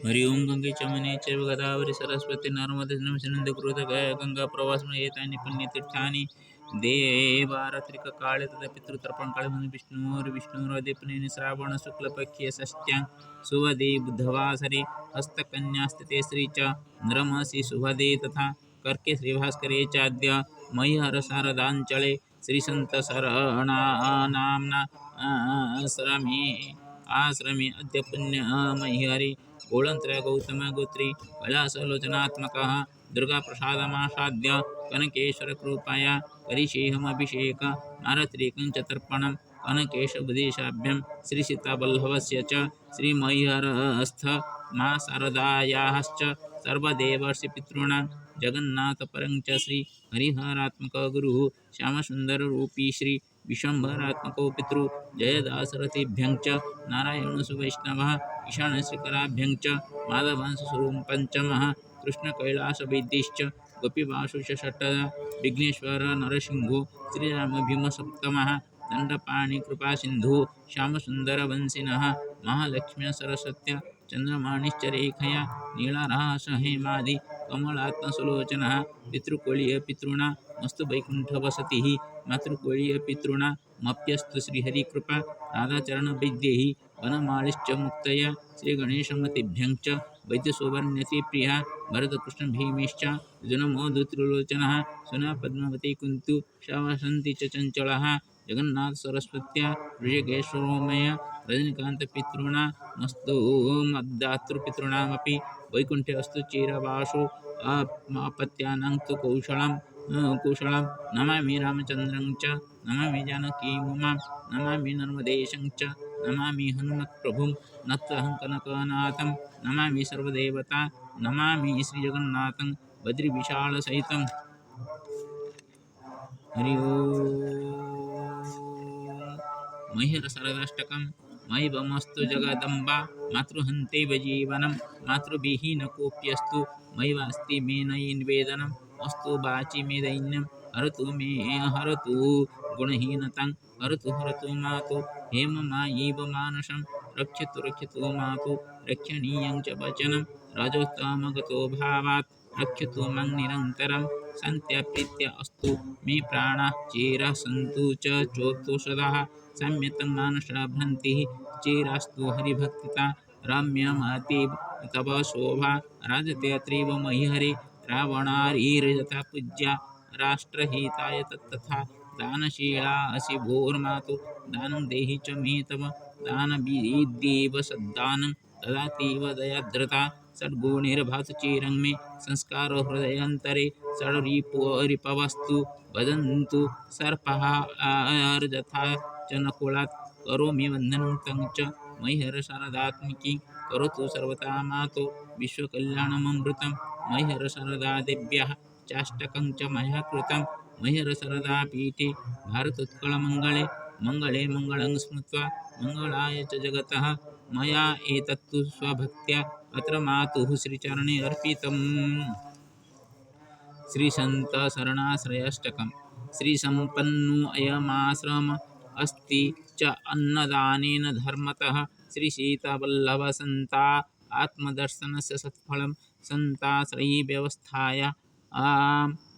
हरि ओम गंगे चमने चैव गोदावरी सरस्वती नर्मदे नमः कुरुते गंगा प्रवासम एतानि पुण्यतीर्थानि देवारत्रिककाले तथा पितृतर्पणकाले विष्णुर्विष्णुरदिपनेन श्रावण शुक्लपक्षे षष्ट्यां सुवदे बुधवासरे हस्तकन्यास्थिते श्री च नृमसि शुभदे तथा कर्के श्रीभास्करे चाद्य मह्यहर शारदाञ्चले श्रीसन्तशरणानाम्ना आश्रमे अद्य पुण्यमह्यहरि गोळन्त्र गौतम गोत्री कैलासलोचनात्मकः दुर्गाप्रसादमासाद्य कनकेश्वरकृपया करिष्येऽहमभिषेक मारत्रिकं च तर्पणं कनकेशबुधेशाभ्यं श्रीसीतावल्लभस्य च श्रीमह्यरस्थ मा शारदायाश्च सर्वदेवर्षिपितॄणां जगन्नाथपरं च श्री हरिहरात्मक गुरुः श्यामसुन्दररूपी श्री विश्वम्भरात्मको पितृ जयदासरथिभ्यं च नारायणसुवैष्णवः ईशानश्रीकराभ्यं च माधवांशस्वरूपं पञ्चमः कृष्णकैलासवैद्यश्च गोपीवासुश्च षट्टः विघ्नेश्वर नरसिंहो श्रीरामभीमसप्तमः दण्डपाणिकृपासिन्धुः श्यामसुन्दरवंशिनः महालक्ष्म्या सरस्वत्या चन्द्रमाणिश्चरेखया नीलारासहेमादि कमलात्मसुलोचनः पितृकोळीयपितॄणां मस्तु वैकुण्ठवसतिः मातृकोळीयपितॄणामप्यस्तु श्रीहरिकृपा राधाचरणवैद्यैः वनमालिश्च मुक्तया श्रीगणेशमतिभ्यं च वैद्यसौवर्ण्यतिप्रिया भरतकृष्णभीमिश्च जुनमोदुत्रिलोचनः सुनापद्मावती कुन्तु शावसन्ति च चञ्चलः जगन्नाथसरस्वत्या ऋषिकेशरोमय रजनीकान्तपितॄणामस्तु मद्दातृपितॄणामपि वैकुण्ठे अस्तु चिरवासो अपत्यानां तु कुशलं नमामि रामचन्द्रं च नमामि जानकीमुमां नमामि नर्मदेशं च नमामि हनुमत्प्रभुं नत्वहं कनकनाथं नमामि सर्वदेवता नमामि श्रीजगन्नाथं बद्रिविशालसहितं हरि ओम मह्यरसरदाष्टकं मयिवमस्तु जगदम्बा मातृहन्तेव जीवनं मातृविहीन कोऽप्यस्तु मयिवास्ति मे नैवेदनम् अस्तु वाचि मे दैन्यं हरतु मे हरतु गुणहीनतां हरतु मातु हेममायीव मानसं रक्षतु मातु रक्षणीयं च वचनं रजोत्तमगतो भावात् रक्षतु मां निरन्तरं शान्त्या अस्तु मे प्राणाः चिरः सन्तु च चोत्तोषधः सम्यतं मानसा भ्रान्तिः चिरास्तु हरिभक्तिता रम्यमतीव तव शोभा राजते अत्रीव मह्यहरे रावणारीर्यथा पूज्या राष्ट्रहिताय तथा दानशीला असि भोर्मातु दानं देहि च मे तव दानविद्येव सद्दानं ददातीव दयाद्रता षड्गुणैर्भासु चिरं मे संस्कार हृदयान्तरे षड्रिपवस्तु वदन्तु सर्पः अर्यथा च नकुलात् करोमि वन्दनं तं च मह्यहर शारदात्मिकी करोतु सर्वथा मातो विश्वकल्याणममृतं मह्यहर शारदादेव्याः चाष्टकं च मया कृतं मह्यहर शारदापीठे भारतोत्कलमङ्गले मङ्गले मङ्गलं स्मृत्वा मङ्गलाय च जगतः मया एतत्तु स्वभक्त्या अत्र मातुः श्रीचरणे अर्पितम् श्रीसन्तशरणाश्रयाष्टकं श्रीसम्पन्नो अयमाश्रम अस्ति च अन्नदानेन धर्मतः श्रीसीतावल्लभसन्ता आत्मदर्शनस्य सत्फलं सन्ताश्रयी व्यवस्थाया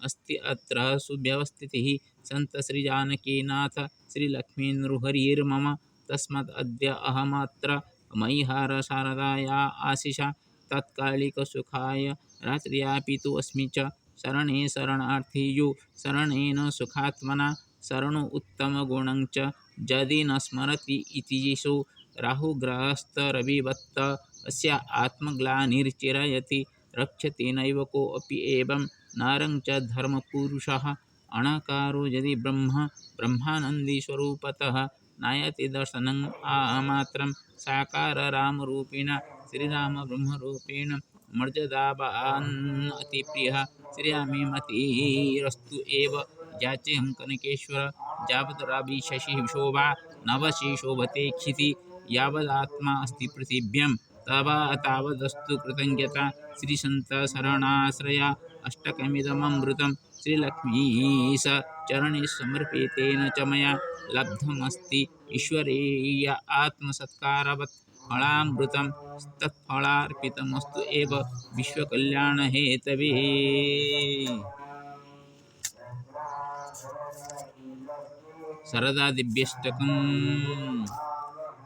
अस्ति अत्र सुव्यवस्थितिः सन्त श्रीजानकीनाथ श्रीलक्ष्मीनृहरिर्मम तस्मात् अद्य अहमत्र मयिहर शारदाया आशिषा तात्कालिकसुखाय रात्र्यापि तु अस्मि च शरणे शरणार्थी शरणेन सुखात्मना शरणो उत्तमगुणं च यदि न स्मरति इति यीशु राहुग्रस्तरविवत्त अस्य आत्मग्लानिर्चिरयति रक्षति नैव कोऽपि एवं नरं च धर्मपुरुषः अणकारो यदि ब्रह्मानन्दीस्वरूपतः नायति दर्शनम् आमात्रं साकाररामरूपिणा श्रीरामब्रह्मरूपेण मर्यादावान् अतिप्रियः श्रीरामे मतिरस्तु एव याचेऽहं कनकेश्वर यावत् रविशशि शोभा नवशि शोभते क्षिति यावदात्मा अस्ति पृथिव्यां तावदस्तु कृतज्ञता श्रीसन्तशरणाश्रया अष्टकमिदममृतं श्रीलक्ष्मीश चरणे समर्पितेन च मया लब्धमस्ति ईश्वरीय आत्मसत्कारवत् फलामृतं तत्फलार्पितमस्तु एव विश्वकल्याणहेतवे। सरदा दिव्यष्टकम्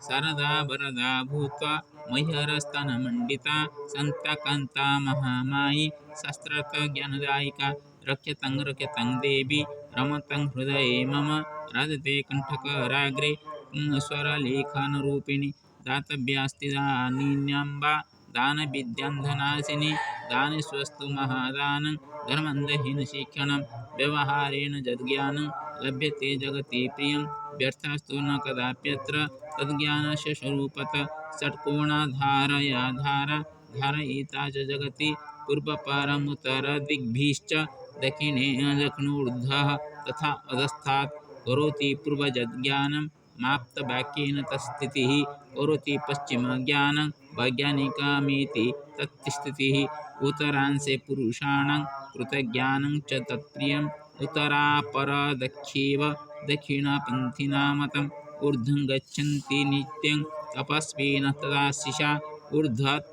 सरदा वरदा भूत्वा मह्यरस्तनमण्डिता सन्तकान्ता महामायी शास्त्रार्थ ज्ञानदायिका रक्षतं रक्षतं देवी रमतं हृदये मम राधते कण्ठकराग्रे स्वरलेखनरूपिणी दातव्यास्ति दानिन्यम्बा दानविद्यान्धनाशिनी दानेष्वस्तु महादानं धर्मन्धहीनशिक्षणं व्यवहारेण यद्ज्ञानं लभ्यते जगति प्रियं व्यर्थस्तु न कदाप्यत्र तद्ज्ञानस्य स्वरूपतः षट्कोणाधारया धारयिता च जगति पूर्वपरमुत्तरदिग्भिश्च दक्षिणोर्ध्वः तथा अधस्तात् करोति पूर्वजज्ञानं माप्तवाक्येन तत्स्थितिः करोति पश्चिमज्ञानं वैज्ञानिकमिति तत्स्थितिः उत्तरांशे पुरुषाणां कृतज्ञानं च तत्प्रियम् उत्तरापरदक्षेव दक्षिणपन्थिनां मतम् ऊर्ध्वं गच्छन्ति नित्यं तपस्विनः तदाशिषा ऊर्ध्वत्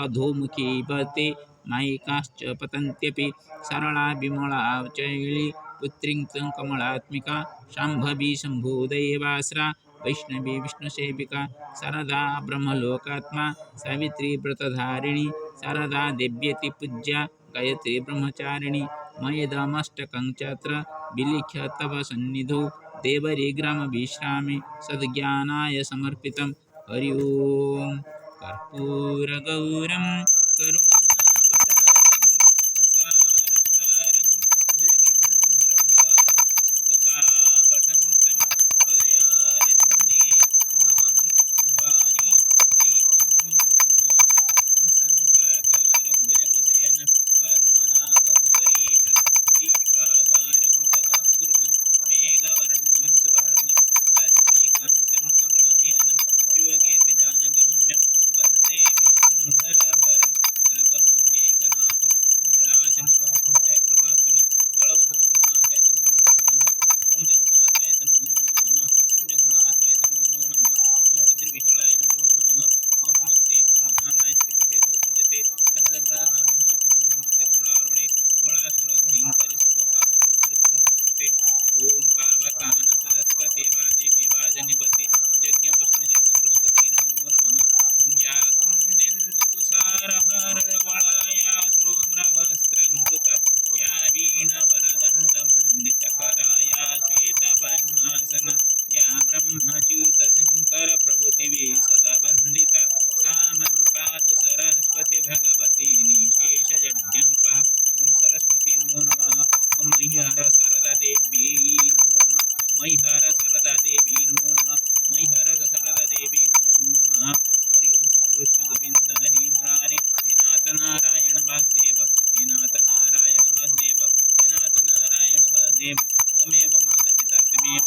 अधोमुखीवते मायिकाश्च पतन्त्यपि सरला विमला चैली पुत्रीं कमलात्मिका शाम्भवी शम्भुदेवास्रा वैष्णवी विष्णुसेविका शारदा ब्रह्मलोकात्मा सावित्री व्रतधारिणी शारदा देव्येति पूज्या गायत्री ब्रह्मचारिणी मयेदमष्टकं चात्र विलिख्य तव सन्निधौ देवरिग्रामविश्रामे सद्ज्ञानाय समर्पितं हरि ओं कर्पूरगौरं करुणावतारं संसारसारं भुजगेन्द्रहारं सदा वसन्तं हृदयारविन्दे भवं भवानी सहितं नमामि ॐ शङ्काकारं भुजगशयनं पद्मनाभं सुरेशं विश्वाधारं गगनसदृशं मेघवर्णं सुभागं लक्ष्मीकान्तं कमलनयनं युवगैर्विधानगम्यं वन्दे विष्णुं हरहरं सर्वलोकैकनाथं निराशनिवासं चक्रमात्मनि बलवधुरनाथाय नमो नमः ॐ जगन्नाथाय नमो नमः ॐ जगन्नाथाय नमो नमः ॐ पतिर्विशालाय नमो नमः ॐ नमस्तेस्तु महामाय श्रीपीठे सुरपूज्यते संगदग्रह महालक्ष्मी नमस्ते गौडारुणे गोळासुरभयङ्करि सर्वपापसमहृतं नमस्ते ॐ पावकान सरस्वती वाजेवि वाजनिवति यज्ञवष्णुदेव सरस्वती नमो नमः ॐ या कुन्देन्दुतुषारहारवलया शुभ्रवस्त्रं कृता या वीणवरदण्डमण्डितकरा या श्वेतपद्मासना या ब्रह्मच्युतशङ्करप्रभृतिभिः सदा वन्दिता सा मं पातु सरस्वती भगवती निशेषजड्यङ्पः ॐ सरस्वती नमो नमः ॐ मह्यहर शारदा देवी नमो नमः मह्यहर शारदा देवी नमो नमः मह्यहर शारदा देवी नमो नमः हरि ओं श्रीकृष्ण गोविन्द हरि मुरारे हे नाथ नारायण वासुदेव हे नाथ नारायण वासुदेव हे नाथ नारायण वासुदेव तमेव माता पिता तमेव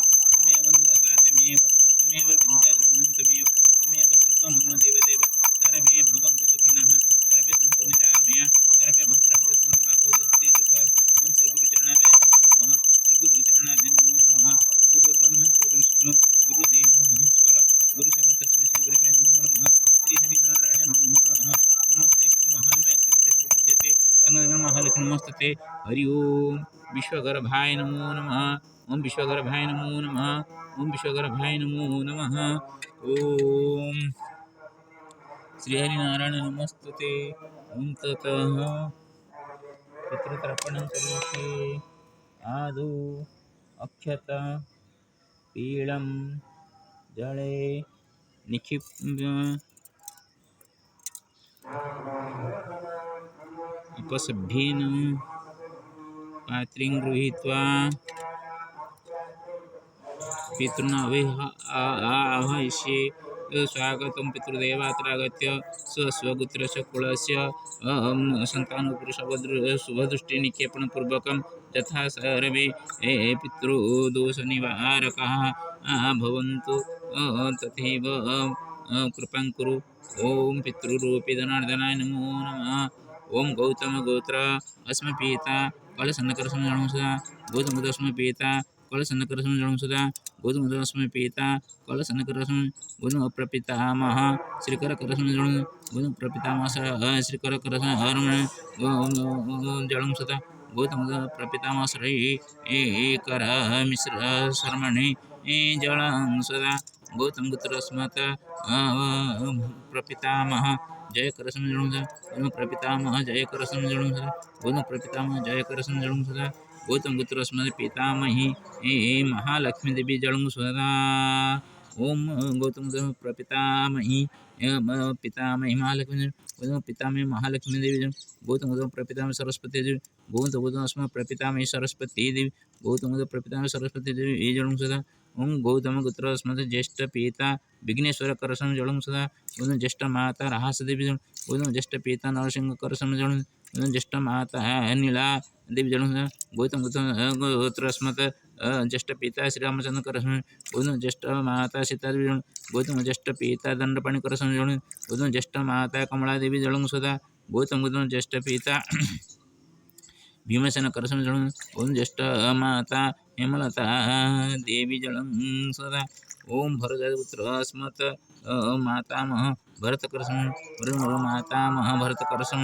नन्दका तमेव तमेव विद्याद्रविणं तमेव तमेव सर्वं मम देवदेव सर्वे भवन्तु सुखिनः सर्वे सन्तु निरामया सर्वे भद्रं पश्यन्तु मा कश्चित् दुःखभाग् ॐ श्रीगुरुचरणाय नमो नमः श्रीगुरुचरणाय नमो नमः गुरुर्ब्रह्मा गुरुर्विष्णु गुरुदेवो महेश्वर गुरुसाक्षात् तस्मै श्रीगुरवे नमो नमः श्रीहरिनारायण नमो नमः नमस्तेस्तु महामाय श्रीपीठे सुरपूज्यते संगदग्रह महालक्ष्मी नमस्ते हरि ओं विश्वगर्भाय नमो नमः ओम विश्वगर्भाय नमो नमः ओम विश्वगर्भाय नमो नमः ओम श्रीहरिनारायण नमस्तुते ओम ततः पितृतर्पणं करिष्ये आदौ अक्षता पीळं जले निक्षिप्य उपसभ्येन पात्रीं गृहीत्वा पितॄन् आह्वयिष्ये स्वागतं पितृदेवात्रागत्य स्वगोत्रस्य कुलस्य सन्तानपुरुषशुभदृष्टिनिक्षेपणपूर्वकं यथा सर्वे पितृदोषनिवारकाः भवन्तु तथैव कृपां कुरु ॐ पितृरूपी धनार्दनाय नमो नमः ॐ गौतमगोत्र अस्मपिता कलसन्नकरसंगणसा गौतमगोत्र अस्मपिता कलशनकरसं जलं सदा गोधूमस्मै पिता कलशनकरसं गोधूम प्रपितामह श्रीकरकरसं जलं गोधूम प्रपितामह श्रीकरकरसं जलं सदा गौतम प्रपितामह श्री कर मिश्र शर्मणि जलं सदा गौतम गोत्रस्मत् प्रपितामह जय करसं जलं सदा गौतम प्रपितामह जय करसं जलं सदा गौतम प्रपितामह जय करसं जलं सदा गौतम गोत्रस्मत् पितामही महालक्ष्मी देवी जलं सदा ओम गौतम प्रपितामही पितामही महालक्ष्मी गौतम पितामही महालक्ष्मी देवी गौतम प्रपितामही सरस्वती देवी गौतम अस्मत् प्रपितामही सरस्वती देवी गौतम प्रपितामही सरस्वती देवी जलं सदा ओम गौतम गोत्र अस्मत् ज्येष्ठ पिता विघ्नेश्वर करसं जलं सदा गौतम ज्येष्ठ माता राहस देवी गौतम ज्येष्ठ पिता नरसिंह करसं जलं ज्येष्ठ माता नीला देवी जलं सदा गौतम गोत्र अस्मत् ज्येष्ठ पिता श्रीरामचंद्र करसं गौतम ज्येष्ठ माता सीता देवी जलं गौतम ज्येष्ठ पिता दंडपाणि करसं जलं गौतम ज्येष्ठ माता कमला देवी जलं सदा गौतम ज्येष्ठ पिता भीमसेन करसं जलं गौतम ज्येष्ठ माता हेमलता देवी जलं सदा ओम भरतपुत्र अस्मत् मातामह भरत करसं मातामह भरत करसं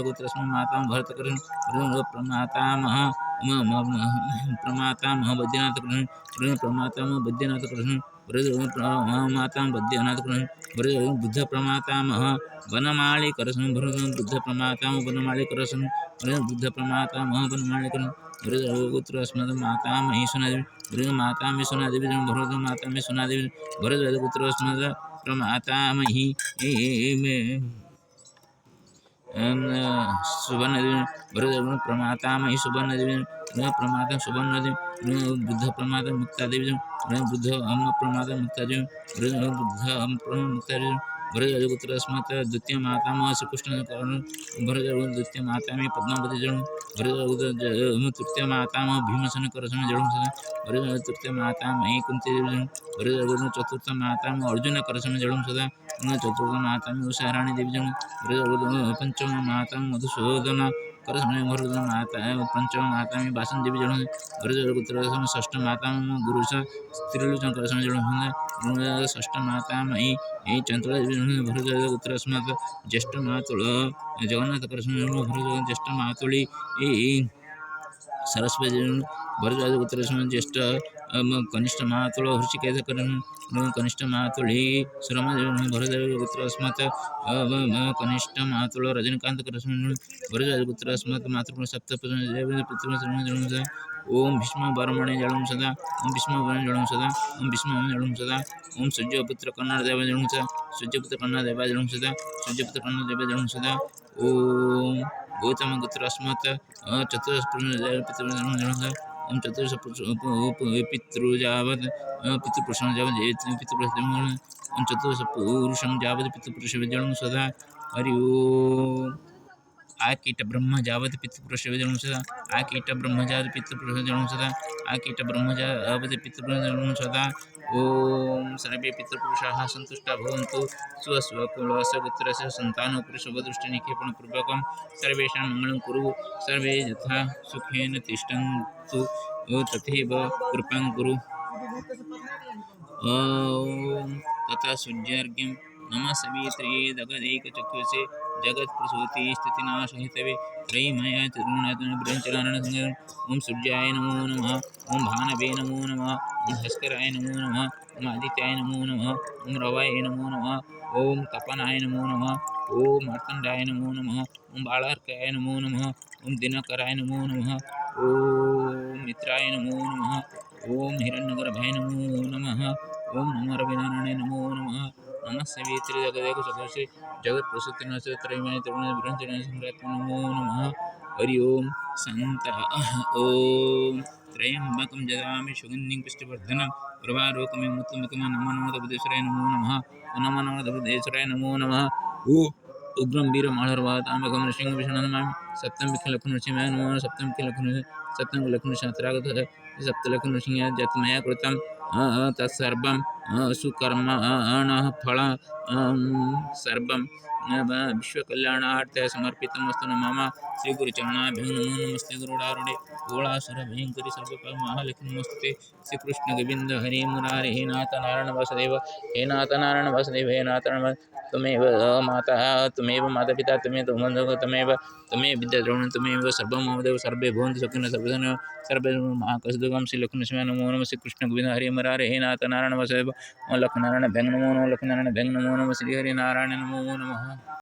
गोत्रस्मत् मातामह भरत करसं प्रमातामह प्रमातामह बद्रीनाथ करसं प्रमातामह बद्रीनाथ करसं मातामह बद्रीनाथ करसं बुद्ध प्रमातामह वनमाळी करसं बुद्ध प्रमातामह वनमाळी करसं बुद्ध प्रमातामह वनमाळी करसं गोत्र अस्मत् मातामही सुनादेवी मातामही सुनादेवी भरत मातामही सुनादेवी भरत गोत्र अस्मत् प्रमातामही सुवर्णदेवी भरत प्रमातामही सुवर्णदेवी प्रमाता सुवर्णदेवी बुद्ध प्रमाता मुक्तादेवी बुद्ध प्रमाता मुक्तादेवी बुद्ध मुक्तादेवी भरत गोत्र अस्मत् द्वितीय मातामह श्रीकृष्ण भरत द्वितीय मातामही पद्मावती जलं भरत तृतीय मातामह भीमसेन करसं जलं सदा भरत तृतीय मातामही कुंती देवी भरत चतुर्थ मातामह अर्जुन करसं जलं सदा चतुर्थ मातामही उषाराणी देवी जलं भरत पंचम मातामह मधुसूदन करसं भरत माता पंचम मातामही बासन देवी जलं भरत गोत्र षष्ठ मातामह गुरुष स्त्रीलोचन करसं जलं सदा षष्ठ मातामही चंद्रा देवी भरत गोत्र अस्मत् ज्येष्ठ मातुळ जगन्नाथ करसं भरत ज्येष्ठ मातुळी सरस्वती भरत गोत्र अस्मत् ज्येष्ठ कनिष्ठ मातुळ हृषिकेश करसं कनिष्ठ मातुळी सुरमा देवी भरत गोत्र अस्मत् कनिष्ठ मातुळ रजनीकांत करसं भरत गोत्र अस्मत् मातृ सप्तपदी ओम भीष्म बर्मणे जलं सदा ओम भीष्म बर्मणे जलं सदा ओम भीष्म जलं सदा ओम सूर्यपुत्र कन्नड़ देव जलं सदा सूर्यपुत्र कन्नड़ देव जलं सदा सूर्यपुत्र कन्नड़ देव जलं सदा ओम गौतम गोत्र अस्मत् चतुर्दश पितृ जलं सदा ओम चतुर्दश पितृजावत् पितृपुरुषं जावत् पितृपुरुषं ओम चतुर्दश पुरुषं जावत् पितृपुरुषं जलं सदा हरि ओम आकीट ब्रह्म जावत् पितृपुरुष जलं सदा आकीट ब्रह्म जावत् पितृपुरुष जलं सदा आकीट ब्रह्म जावत् पितृपुरुष जलं सदा ओम सर्वे पितृपुरुषाः सन्तुष्टा भवन्तु स्वस्वकुलस्य गोत्रस्य सन्तानोपरि शुभदृष्टिनिक्षेपणपूर्वकं सर्वेषां मङ्गलं कुरु सर्वे यथा सुखेन तिष्ठन्तु तथैव कृपां कुरु ओम तथा सूर्यार्घ्यं नमः सवित्रे जगदैकचक्षुषे जगत्प्रसूति स्थितिनाशहितवे त्रयीमया चतुर्णातुब्रह्मचरणसंगं ओम सूर्याय नमो नमः ओम भानवे नमो नमः ओम भास्कराय नमो नमः ओम आदित्याय नमो नमः ओम रवाय नमो नमः ओम तपनाय नमो नमः ओम मार्तंडाय नमो नमः ओम बालार्काय नमो नमः ओम दिनकराय नमो नमः ओम मित्राय नमो नमः ओम हिरण्यगर्भाय नमो नमः ओम नमो रविनारायणाय नमो नमः नमः सवित्रे जगदैकचक्षुषे जगत्प्रसूतिनाशे त्रयीमय ब्रह्मचरणसंग्रात्मने नमो नमः हरि ओम शांत ओम त्र्यंबकं जगामि सुगन्धिं पुष्टिवर्धनं उर्वारुकमिं मुत्तमकं नमो नमः बुद्धेश्वराय नमो नमः नमो नमः बुद्धेश्वराय नमो नमः उग्रं वीरमालर्वातामकं नृसिंहं विष्णुनमामि सप्तं विखलखनृसिंहाय नमो नमः सप्तं विखलखनृ सप्तं विखलखनृ शास्त्रागतः सप्तलखनृसिंहाय जतमया कृतं तत्सर्वं सुकर्मणः फलं सर्वं विश्वकल्याणार्थं समर्पितमस्तु न मम श्रीगुरुचरणाभ्यां नमो नमस्ते गरुडारूढे घोड़ासुरभयङ्करि सर्वकामहालक्ष्मी नमस्ते श्री कृष्ण गोविंद हरे मुरारे हे नाथ नारायण वासुदेव हे नाथ नारायण वासुदेव हे नाथ नारायण त्वमेव माता पिता त्वमेव बन्धुः त्वमेव विद्याद्रविणं त्वमेव सर्वं मम देव सर्वे भवन्तु सुखिनः सर्वे महाकसदुगं श्री लक्ष्मीनमः नमो नमः श्री कृष्ण गोविंद हरे मुरारे हे नाथ नारायण वासुदेव लक्ष्मीनारायण भ्यं नमो नमः लक्ष्मीनारायण भ्यं नमो नमः श्री हरि नारायण नमो नमः।